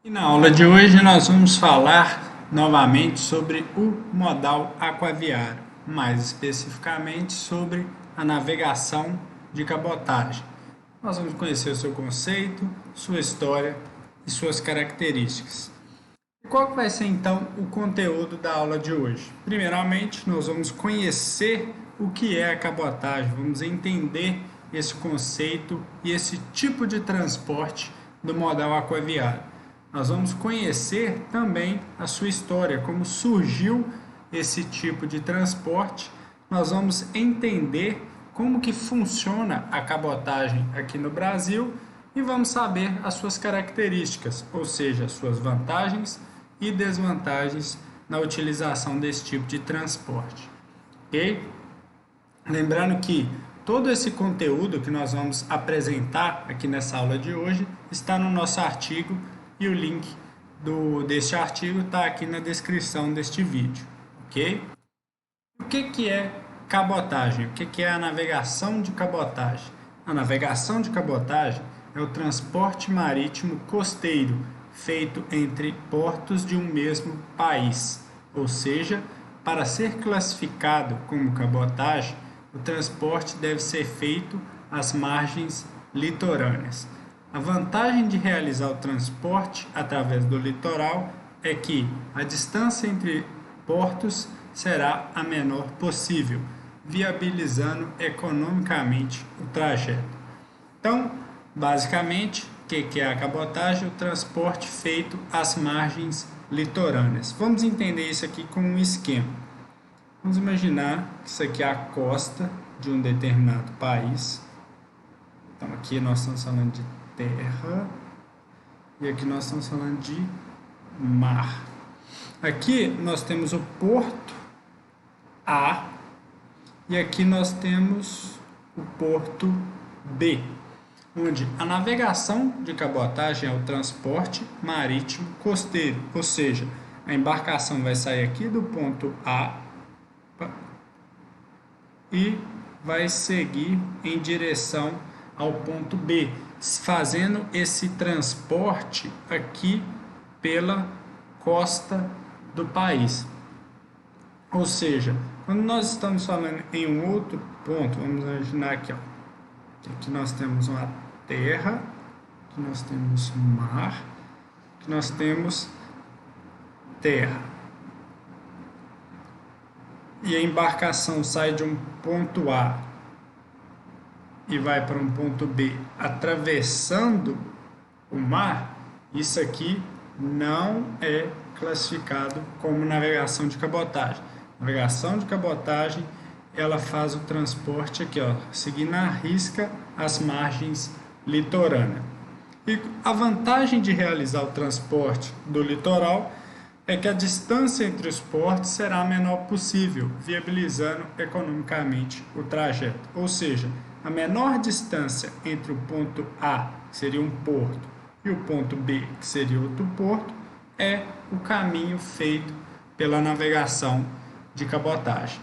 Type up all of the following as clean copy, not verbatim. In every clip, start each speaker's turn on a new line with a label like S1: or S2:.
S1: E na aula de hoje nós vamos falar novamente sobre o modal aquaviário, mais especificamente sobre a navegação de cabotagem. Nós vamos conhecer o seu conceito, sua história e suas características. E qual que vai ser então o conteúdo da aula de hoje? Primeiramente, nós vamos conhecer o que é a cabotagem, vamos entender esse conceito e esse tipo de transporte do modal aquaviário. Nós vamos conhecer também a sua história, como surgiu esse tipo de transporte. Nós vamos entender como que funciona a cabotagem aqui no Brasil e vamos saber as suas características, ou seja, as suas vantagens e desvantagens na utilização desse tipo de transporte. Ok? Lembrando que todo esse conteúdo que nós vamos apresentar aqui nessa aula de hoje está no nosso artigo e o link deste artigo está aqui na descrição deste vídeo, ok? O que é cabotagem? O que é a navegação de cabotagem? A navegação de cabotagem é o transporte marítimo costeiro feito entre portos de um mesmo país, ou seja, para ser classificado como cabotagem, o transporte deve ser feito às margens litorâneas. A vantagem de realizar o transporte através do litoral é que a distância entre portos será a menor possível, viabilizando economicamente o trajeto. Então, basicamente, o que é a cabotagem? O transporte feito às margens litorâneas. Vamos entender isso aqui como um esquema. Vamos imaginar que isso aqui é a costa de um determinado país. Então, aqui nós estamos falando de terra e aqui nós estamos falando de mar. Aqui nós temos o porto A e aqui nós temos o porto B, onde a navegação de cabotagem é o transporte marítimo costeiro, ou seja, a embarcação vai sair aqui do ponto A e vai seguir em direção ao ponto B, fazendo esse transporte aqui pela costa do país. Ou seja, quando nós estamos falando em um outro ponto, vamos imaginar aqui, ó, aqui nós temos uma terra, aqui nós temos mar, aqui nós temos terra. E a embarcação sai de um ponto A e vai para um ponto B atravessando o mar, isso aqui não é classificado como navegação de cabotagem. Navegação de cabotagem, ela faz o transporte aqui, ó, seguindo à risca as margens litorâneas. E a vantagem de realizar o transporte do litoral é que a distância entre os portos será a menor possível, viabilizando economicamente o trajeto. Ou seja, a menor distância entre o ponto A, que seria um porto, e o ponto B, que seria outro porto, é o caminho feito pela navegação de cabotagem.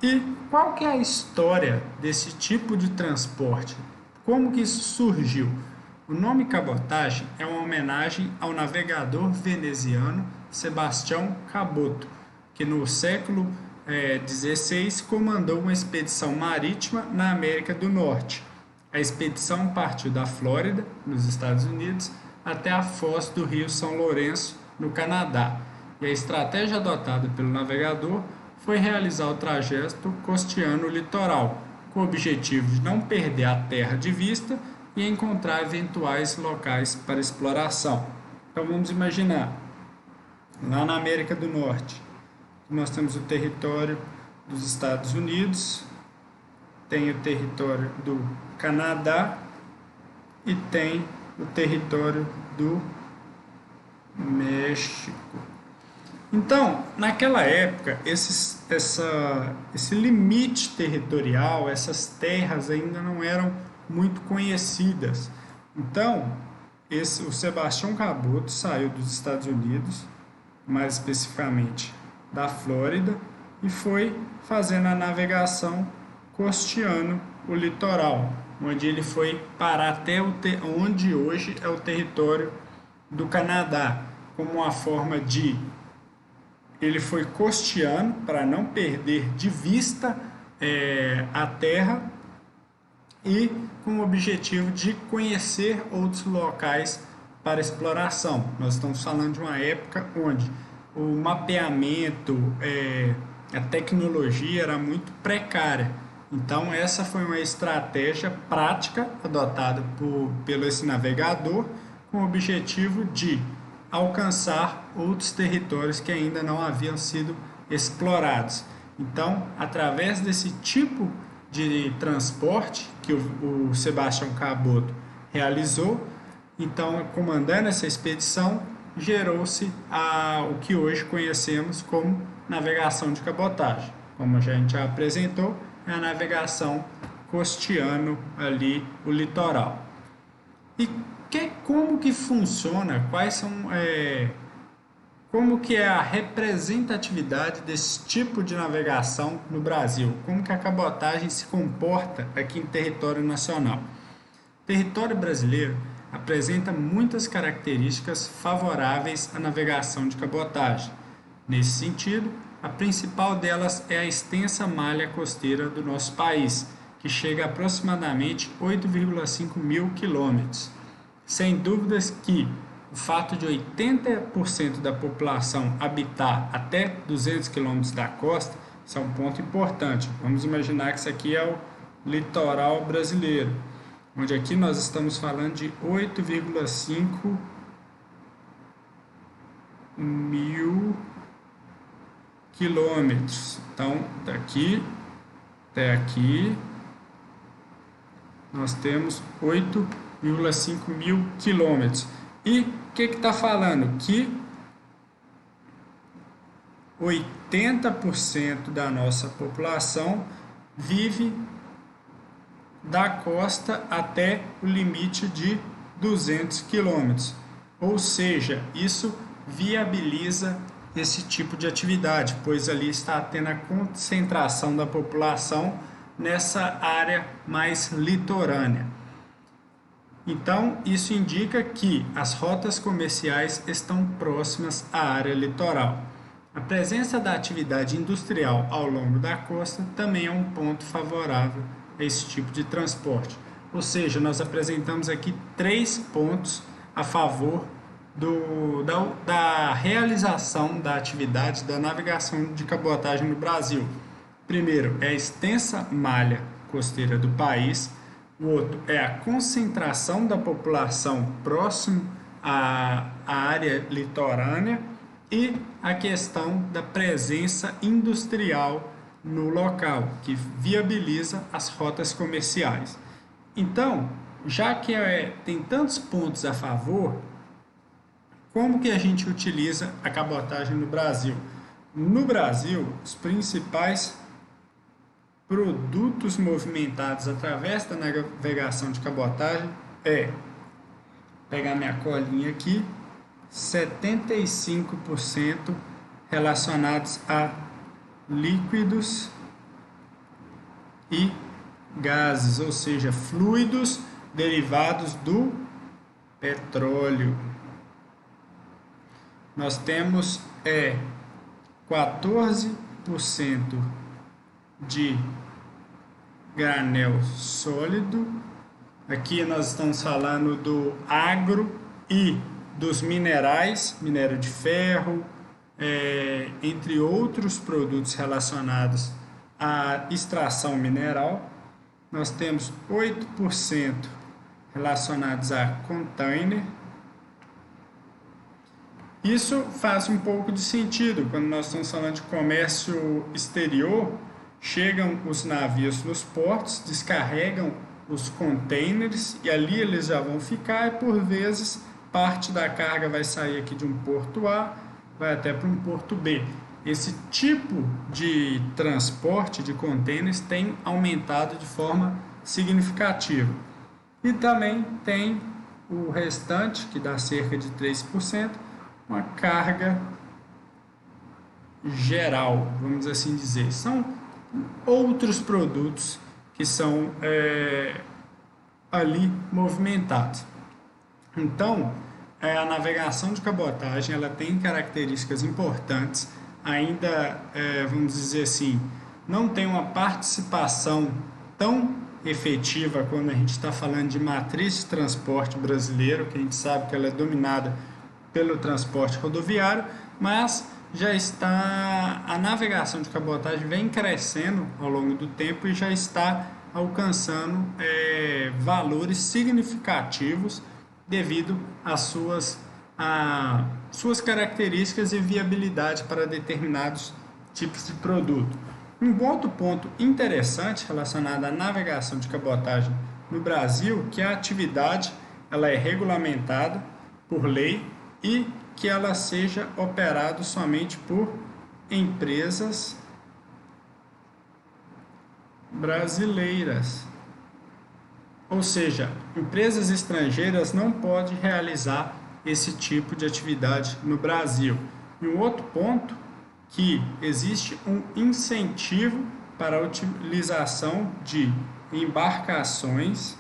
S1: E qual que é a história desse tipo de transporte? Como que isso surgiu? O nome cabotagem é uma homenagem ao navegador veneziano Sebastião Caboto, que no século XVI comandou uma expedição marítima na América do Norte. A expedição partiu da Flórida, nos Estados Unidos, até a foz do rio São Lourenço, no Canadá. E a estratégia adotada pelo navegador foi realizar o trajeto costeando o litoral, com o objetivo de não perder a terra de vista e encontrar eventuais locais para exploração. Então vamos imaginar, lá na América do Norte, nós temos o território dos Estados Unidos, tem o território do Canadá e tem o território do México. Então, naquela época, esse limite territorial, essas terras ainda não eram muito conhecidas. Então, o Sebastião Caboto saiu dos Estados Unidos, mais especificamente da Flórida, e foi fazendo a navegação costeando o litoral, onde ele foi parar até onde hoje é o território do Canadá, como uma forma de ele foi costeando para não perder de vista a terra e com o objetivo de conhecer outros locais para exploração. Nós estamos falando de uma época onde o mapeamento, a tecnologia era muito precária. Então essa foi uma estratégia prática adotada pelo esse navegador com o objetivo de alcançar outros territórios que ainda não haviam sido explorados. Então, através desse tipo de transporte que o Sebastião Cabot realizou, então, comandando essa expedição, gerou-se o que hoje conhecemos como navegação de cabotagem. Como a gente já apresentou, é a navegação costeando ali o litoral. E como que funciona? Como que é a representatividade desse tipo de navegação no Brasil? Como que a cabotagem se comporta aqui em território nacional? O território brasileiro apresenta muitas características favoráveis à navegação de cabotagem. Nesse sentido, a principal delas é a extensa malha costeira do nosso país, que chega a aproximadamente 8,5 mil quilômetros. Sem dúvidas que o fato de 80% da população habitar até 200 quilômetros da costa, isso é um ponto importante. Vamos imaginar que isso aqui é o litoral brasileiro, onde aqui nós estamos falando de 8,5 mil quilômetros. Então, daqui até aqui, nós temos 8,5 mil quilômetros. E o que está falando? Que 80% da nossa população vive da costa até o limite de 200 quilômetros. Ou seja, isso viabiliza esse tipo de atividade, pois ali está tendo a concentração da população nessa área mais litorânea. Então, isso indica que as rotas comerciais estão próximas à área litoral. A presença da atividade industrial ao longo da costa também é um ponto favorável a esse tipo de transporte. Ou seja, nós apresentamos aqui 3 pontos a favor da realização da atividade da navegação de cabotagem no Brasil. Primeiro, é a extensa malha costeira do país. O outro é a concentração da população próximo à área litorânea e a questão da presença industrial no local, que viabiliza as rotas comerciais. Então, já que tem tantos pontos a favor, como que a gente utiliza a cabotagem no Brasil? No Brasil, os principais produtos movimentados através da navegação de cabotagem pegar minha colinha aqui, 75% relacionados a líquidos e gases, ou seja, fluidos derivados do petróleo. Nós temos 14% de granel sólido. Aqui nós estamos falando do agro e dos minerais, minério de ferro, entre outros produtos relacionados à extração mineral. Nós temos 8% relacionados a container. Isso faz um pouco de sentido quando nós estamos falando de comércio exterior. Chegam os navios nos portos, descarregam os containers e ali eles já vão ficar e por vezes parte da carga vai sair aqui de um porto A, vai até para um porto B. Esse tipo de transporte de containers tem aumentado de forma significativa. E também tem o restante, que dá cerca de 3%, uma carga geral, vamos assim dizer. São outros produtos que são ali movimentados. Então, a navegação de cabotagem ela tem características importantes, ainda, vamos dizer assim, não tem uma participação tão efetiva quando a gente está falando de matriz de transporte brasileiro, que a gente sabe que ela é dominada pelo transporte rodoviário, mas já está, a navegação de cabotagem vem crescendo ao longo do tempo e já está alcançando valores significativos devido às suas características e viabilidade para determinados tipos de produto. Um outro ponto interessante relacionado à navegação de cabotagem no Brasil, que a atividade ela é regulamentada por lei e que ela seja operada somente por empresas brasileiras. Ou seja, empresas estrangeiras não podem realizar esse tipo de atividade no Brasil. E um outro ponto, que existe um incentivo para a utilização de embarcações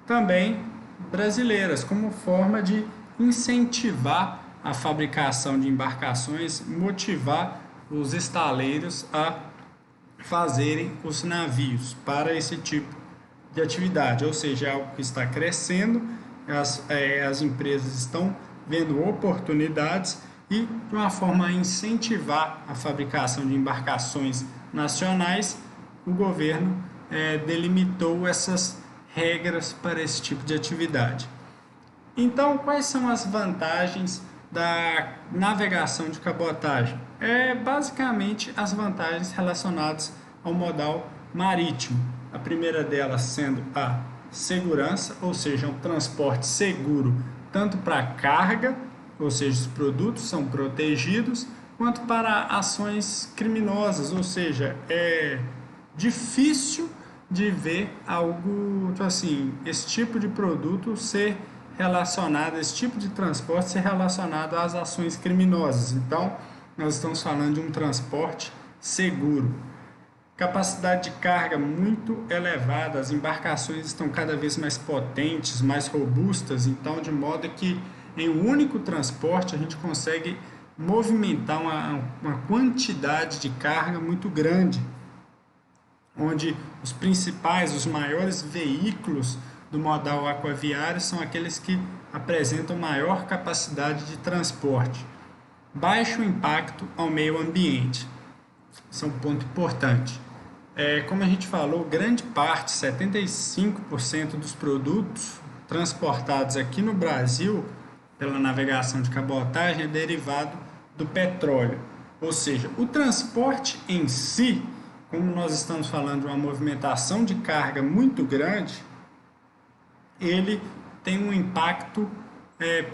S1: também brasileiras, como forma de incentivar a fabricação de embarcações, motivar os estaleiros a fazerem os navios para esse tipo de atividade, ou seja, é algo que está crescendo, as empresas estão vendo oportunidades e de uma forma a incentivar a fabricação de embarcações nacionais, o governo delimitou essas regras para esse tipo de atividade. Então, quais são as vantagens da navegação de cabotagem? Basicamente as vantagens relacionadas ao modal marítimo. A primeira delas sendo a segurança, ou seja, um transporte seguro tanto para carga, ou seja, os produtos são protegidos, quanto para ações criminosas, ou seja, é difícil de ver algo assim, esse tipo de produto ser relacionado, esse tipo de transporte ser relacionado às ações criminosas. Então, nós estamos falando de um transporte seguro. Capacidade de carga muito elevada, as embarcações estão cada vez mais potentes, mais robustas, então de modo que em um único transporte a gente consegue movimentar uma quantidade de carga muito grande, onde os maiores veículos do modal aquaviário são aqueles que apresentam maior capacidade de transporte. Baixo impacto ao meio ambiente, isso é um ponto importante. Como a gente falou, grande parte, 75% dos produtos transportados aqui no Brasil pela navegação de cabotagem é derivado do petróleo. Ou seja, o transporte em si, como nós estamos falando de uma movimentação de carga muito grande, ele tem um impacto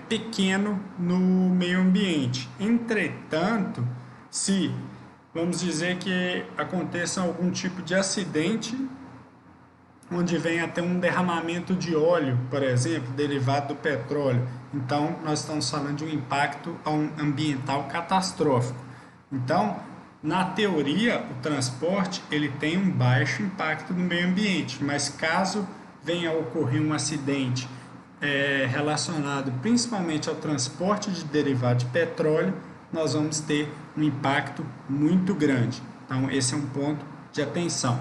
S1: pequeno no meio ambiente. Entretanto, se vamos dizer que aconteça algum tipo de acidente, onde vem até um derramamento de óleo, por exemplo, derivado do petróleo. Então, nós estamos falando de um impacto ambiental catastrófico. Então, na teoria, o transporte ele tem um baixo impacto no meio ambiente, mas caso venha a ocorrer um acidente relacionado principalmente ao transporte de derivado de petróleo, nós vamos ter um impacto muito grande. Então, esse é um ponto de atenção.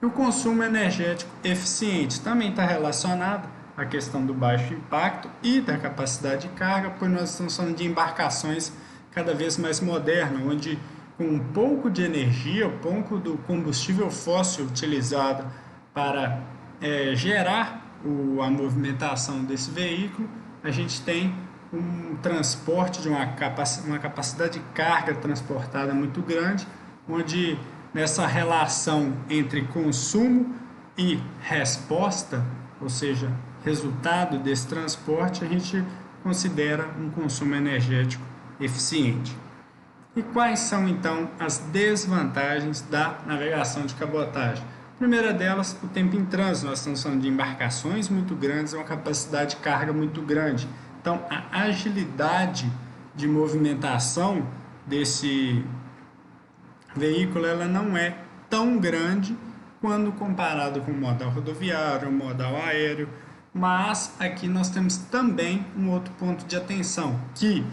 S1: E o consumo energético eficiente também está relacionado à questão do baixo impacto e da capacidade de carga, pois nós estamos falando de embarcações cada vez mais modernas, onde com um pouco de energia, um pouco do combustível fóssil utilizado para gerar a movimentação desse veículo, a gente tem um transporte de uma capacidade de carga transportada muito grande, onde nessa relação entre consumo e resposta, ou seja, resultado desse transporte, a gente considera um consumo energético eficiente. E quais são então as desvantagens da navegação de cabotagem? A primeira delas, o tempo em trânsito. Nós estamos falando de embarcações muito grandes, uma capacidade de carga muito grande. Então, a agilidade de movimentação desse veículo ela não é tão grande quando comparado com o modal rodoviário, o modal aéreo, Mas aqui nós temos também um outro ponto de atenção, que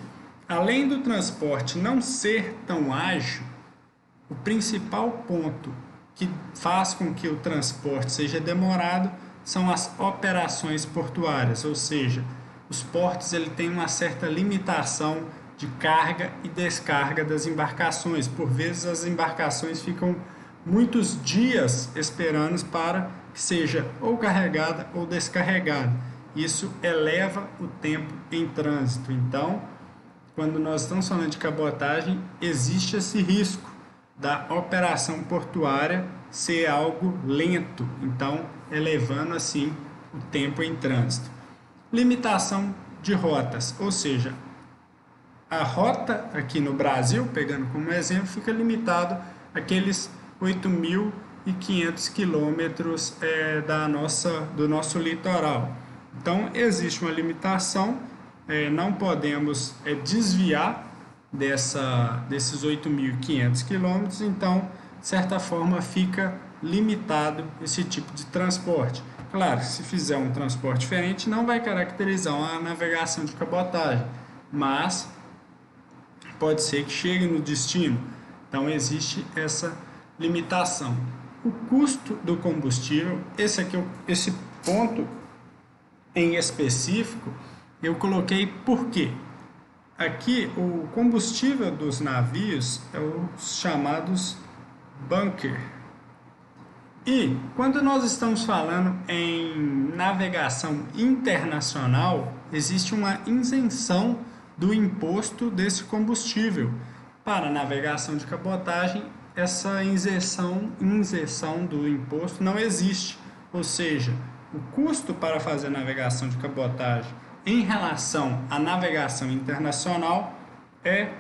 S1: além do transporte não ser tão ágil, o principal ponto que faz com que o transporte seja demorado são as operações portuárias, ou seja, os portos ele tem uma certa limitação de carga e descarga das embarcações. Por vezes as embarcações ficam muitos dias esperando para que seja ou carregada ou descarregada. Isso eleva o tempo em trânsito. Então, quando nós estamos falando de cabotagem, existe esse risco da operação portuária ser algo lento, então elevando assim o tempo em trânsito. Limitação de rotas, ou seja, a rota aqui no Brasil, pegando como exemplo, fica limitado àqueles 8.500 quilômetros do nosso litoral. Então, existe uma limitação, não podemos desviar desses 8.500 quilômetros, então, de certa forma, fica limitado esse tipo de transporte. Claro, se fizer um transporte diferente, não vai caracterizar uma navegação de cabotagem, mas pode ser que chegue no destino. Então, existe essa limitação. O custo do combustível, esse ponto em específico, eu coloquei por quê? Aqui, o combustível dos navios é os chamados bunker. E quando nós estamos falando em navegação internacional, existe uma isenção do imposto desse combustível. Para a navegação de cabotagem, essa isenção do imposto não existe. Ou seja, o custo para fazer navegação de cabotagem em relação à navegação internacional é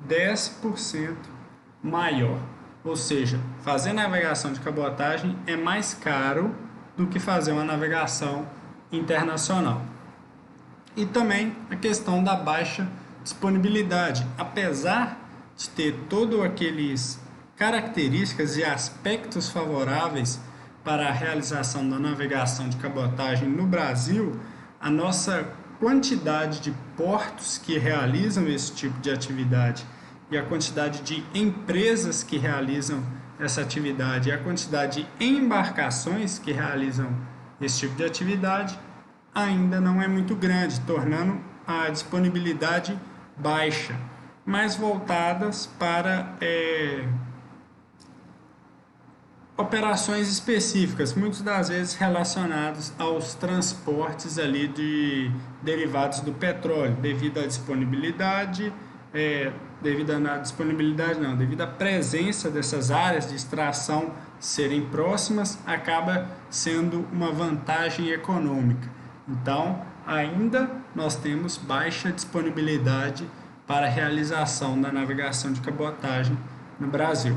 S1: 10% maior. Ou seja, fazer navegação de cabotagem é mais caro do que fazer uma navegação internacional. E também a questão da baixa disponibilidade. Apesar de ter todas aquelas características e aspectos favoráveis para a realização da navegação de cabotagem no Brasil, a nossa quantidade de portos que realizam esse tipo de atividade e a quantidade de empresas que realizam essa atividade e a quantidade de embarcações que realizam esse tipo de atividade ainda não é muito grande, tornando a disponibilidade baixa, mais voltadas para operações específicas, muitas das vezes relacionadas aos transportes ali de derivados do petróleo, devido à disponibilidade, devido à presença dessas áreas de extração serem próximas, acaba sendo uma vantagem econômica. Então, ainda nós temos baixa disponibilidade para a realização da navegação de cabotagem no Brasil.